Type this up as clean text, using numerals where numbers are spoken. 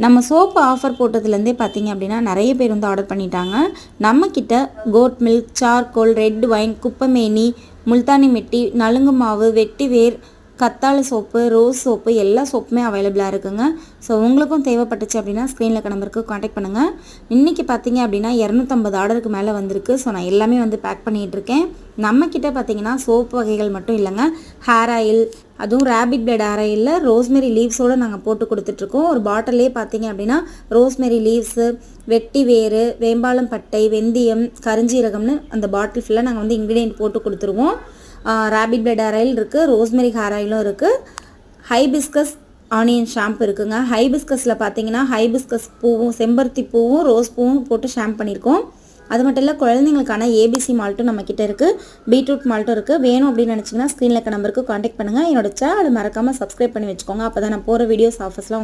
நம்ம soap offer போட்டதுலேருந்தே பார்த்தீங்க அப்படின்னா நிறைய பேர் வந்து ஆர்டர் பண்ணிட்டாங்க. நம்மக்கிட்ட goat milk, charcoal, red wine, குப்பைமேனி, முல்தானி மிட்டி, நலுங்கு மாவு, வெட்டிவேர், கத்தாழை சோப்பு, ரோஸ் சோப்பு எல்லா சோப்புமே அவைலபிளாக இருக்குங்க. ஸோ உங்களுக்கும் தேவைப்பட்டுச்சு அப்படின்னா ஸ்க்ரீனில் இருக்க நம்பருக்கு காண்டாக்ட் பண்ணுங்கள். இன்றைக்கி பார்த்தீங்க அப்படின்னா 250 ஆர்டருக்கு மேலே வந்திருக்கு. ஸோ நான் எல்லாமே வந்து பேக் பண்ணிகிட்டு இருக்கேன். நம்மக்கிட்ட பார்த்தீங்கன்னா சோப்பு வகைகள் மட்டும் இல்லைங்க, ஹேர் ஆயில், அதுவும் ரேபிட் பிளட் ஹேர் ஆயிலில் ரோஸ்மெரி லீவ்ஸோடு நாங்கள் போட்டு கொடுத்துட்ருக்கோம். ஒரு பாட்டிலே பார்த்தீங்க அப்படின்னா ரோஸ்மெரி லீவ்ஸு, வெட்டி வேறு, வேம்பாலம் பட்டை, வெந்தயம், கருஞ்சீரகம்னு அந்த பாட்டில் ஃபுல்லாக நாங்கள் வந்து இன்க்ரீடியன்ட் போட்டு கொடுத்துருவோம். ரேபிட் பிளட் ஹேர் ஆயில் இருக்குது, ரோஸ்மெரி ஹேர் ஆயிலும் இருக்குது, ஹைபிஸ்கஸ் ஆனியன் ஷாம்பு இருக்குங்க. ஹைபிஸ்கஸில் பார்த்தீங்கன்னா ஹைபிஸ்கஸ் பூவும், செம்பருத்தி பூவும், ரோஸ் பூவும் போட்டு ஷாம்பு பண்ணியிருக்கோம். அது மட்டும் இல்லை, குழந்தைங்களுக்கான ஏபிசி மால்ட்டும் நம்மக்கிட்ட இருக்குது, பீட்ரூட் மால்ட்டும் இருக்குது. வேணும் அப்படின்னு நினச்சிங்கன்னா ஸ்க்ரீனில் இருக்க நம்பருக்கு காண்டாக்ட் பண்ணுங்கள். என்னோட சேனல் மறக்காமல் சப்ஸ்கிரைப் பண்ணி வச்சுக்கோங்க. அப்போ தான் நான் போகிற வீடியோஸ் ஆஃபர்ஸ்லாம்